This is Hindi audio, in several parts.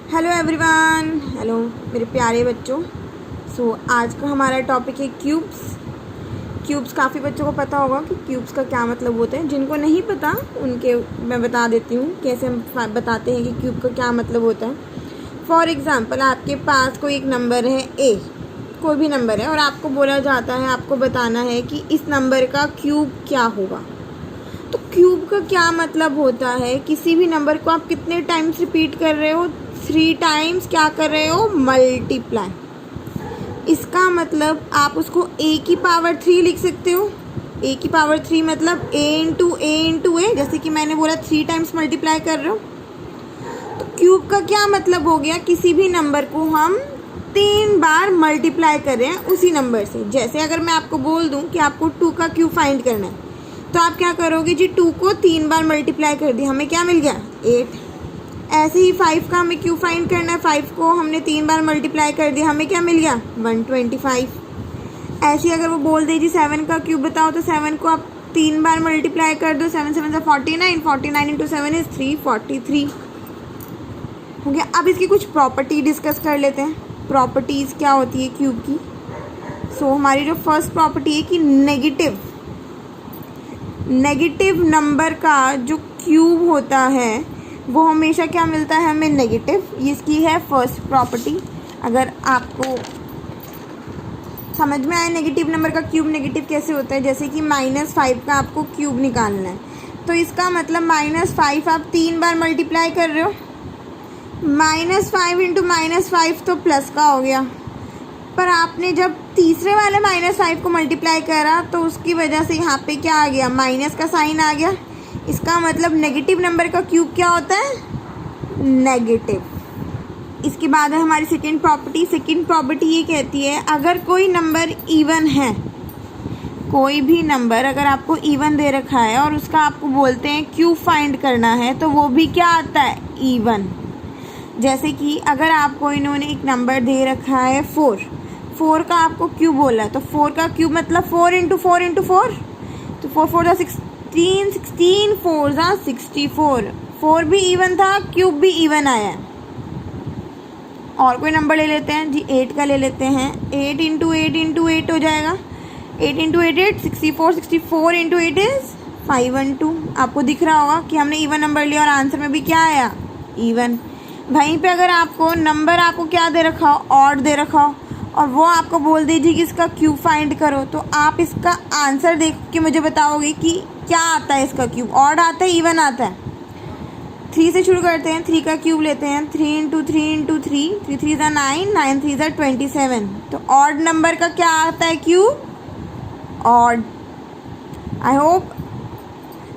हेलो एवरीवन, हेलो मेरे प्यारे बच्चों। आज का हमारा टॉपिक है क्यूब्स। काफ़ी बच्चों को पता होगा कि क्यूब्स का क्या मतलब होता है। जिनको नहीं पता उनके मैं बता देती हूँ कैसे हम बताते हैं कि क्यूब का क्या मतलब होता है। फॉर एग्ज़ाम्पल, आपके पास कोई एक नंबर है ए, कोई भी नंबर है, और आपको बोला जाता है, आपको बताना है कि इस नंबर का क्यूब क्या होगा। तो क्यूब का क्या मतलब होता है, किसी भी नंबर को आप कितने टाइम्स रिपीट कर रहे हो, 3 टाइम्स क्या कर रहे हो, मल्टीप्लाई। इसका मतलब आप उसको a की पावर 3 लिख सकते हो। a की पावर 3 मतलब a इंटू ए, जैसे कि मैंने बोला 3 टाइम्स मल्टीप्लाई कर रहे हो। तो क्यूब का क्या मतलब हो गया, किसी भी नंबर को हम 3 बार मल्टीप्लाई कर रहे हैं उसी नंबर से। जैसे अगर मैं आपको बोल दूं कि आपको 2 का क्यूब फाइंड करना है, तो आप क्या करोगे जी, 2 को 3 बार मल्टीप्लाई कर दिया, हमें क्या मिल गया, 8। ऐसे ही 5 का हमें क्यूब फाइंड करना है, 5 को हमने 3 बार मल्टीप्लाई कर दिया, हमें क्या मिल गया, 125। ऐसे ही अगर वो बोल दे जी 7 का क्यूब बताओ, तो 7 को आप 3 बार मल्टीप्लाई कर दो, 7 7 से 49, 49 इंटू 7 इज 343 हो गया। अब इसकी कुछ प्रॉपर्टी डिस्कस कर लेते हैं। प्रॉपर्टीज़ क्या होती है क्यूब की। हमारी जो फर्स्ट प्रॉपर्टी है कि नेगेटिव नंबर का जो क्यूब होता है वो हमेशा क्या मिलता है, हमें नेगेटिव। इसकी है फर्स्ट प्रॉपर्टी। अगर आपको समझ में आए नेगेटिव नंबर का क्यूब नेगेटिव कैसे होता है, जैसे कि -5 का आपको क्यूब निकालना है, तो इसका मतलब -5 आप 3 बार मल्टीप्लाई कर रहे हो, -5 इंटू -5 तो प्लस का हो गया, पर आपने जब तीसरे वाले -5 को मल्टीप्लाई करा तो उसकी वजह से यहाँ पे क्या आ गया, माइनस का साइन आ गया। इसका मतलब नेगेटिव नंबर का क्यूब क्या होता है, नेगेटिव। इसके बाद है हमारी सेकंड प्रॉपर्टी। सेकंड प्रॉपर्टी ये कहती है, अगर कोई नंबर इवन है, कोई भी नंबर अगर आपको इवन दे रखा है और उसका आपको बोलते हैं क्यूब फाइंड करना है, तो वो भी क्या आता है, इवन। जैसे कि अगर आपको इन्होंने एक नंबर दे रखा है 4 का आपको क्यूब बोला है, तो 4 का क्यूब मतलब 4 इंटू 4 इंटू 4, तो 4 4 16, 16 4 64। 4 भी इवन था, क्यूब भी इवन आया है। और कोई नंबर ले लेते हैं जी, 8 का ले लेते हैं। 8 इंटू 8 इंटू 8 हो जाएगा, 8 इंटू 8 8 64, 64 इंटू 8 इज 512। आपको दिख रहा होगा कि हमने इवन नंबर लिया और आंसर में भी क्या आया, इवन। वहीं पे अगर आपको नंबर आपको क्या दे रखा हो, ऑड दे रखा हो, और वो आपको बोल दीजिए कि इसका क्यूब फाइंड करो, तो आप इसका आंसर देख के मुझे बताओगे कि क्या आता है इसका क्यूब, ऑड आता है, इवन आता है। 3 से शुरू करते हैं। 3 का क्यूब लेते हैं, 3 इंटू 3 इंटू 3, 3 3 ज़ा 9, 9 3 ज़ा 27। तो ऑड नंबर का क्या आता है क्यूब, ऑड। आई होप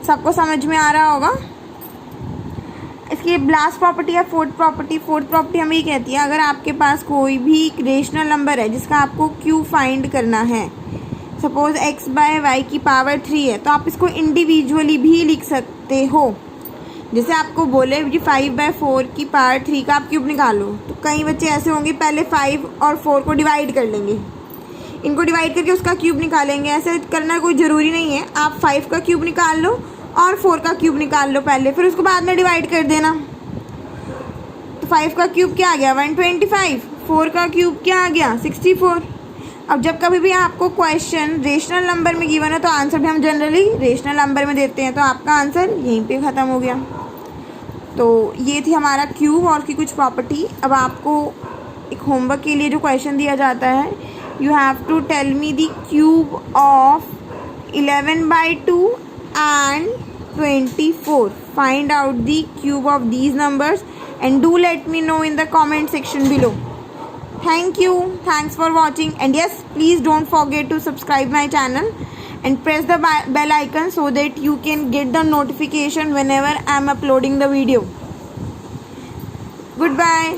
सबको समझ में आ रहा होगा। इसकी लास्ट प्रॉपर्टी है फोर्थ प्रॉपर्टी हमें ये कहती है, अगर आपके पास कोई भी रेशनल नंबर है जिसका आपको क्यूब फाइंड करना है, सपोज x बाय वाई की पावर 3 है, तो आप इसको इंडिविजुअली भी लिख सकते हो। जैसे आपको बोले जी 5/4 की पावर 3 का आप क्यूब निकालो, तो कई बच्चे ऐसे होंगे पहले 5 और 4 को डिवाइड कर लेंगे, इनको डिवाइड करके उसका क्यूब निकालेंगे। ऐसे करना कोई ज़रूरी नहीं है, आप 5 का क्यूब निकाल लो और 4 का क्यूब निकाल लो पहले, फिर उसको बाद में डिवाइड कर देना। तो 5 का क्यूब क्या आ गया, 125। 4 का क्यूब क्या आ गया, 64। अब जब कभी भी आपको क्वेश्चन रेशनल नंबर में गिवन है, तो आंसर भी हम जनरली रेशनल नंबर में देते हैं, तो आपका आंसर यहीं पे ख़त्म हो गया। तो ये थी हमारा क्यूब और की कुछ प्रॉपर्टी। अब आपको एक होमवर्क के लिए जो क्वेश्चन दिया जाता है, you have to tell me the cube of 11/2 and 24. Find out the cube of these numbers and do let me know in the comment section below. Thank you. Thanks for watching, and yes, please don't forget to subscribe my channel and press the bell icon so that you can get the notification whenever I am uploading the video. Goodbye.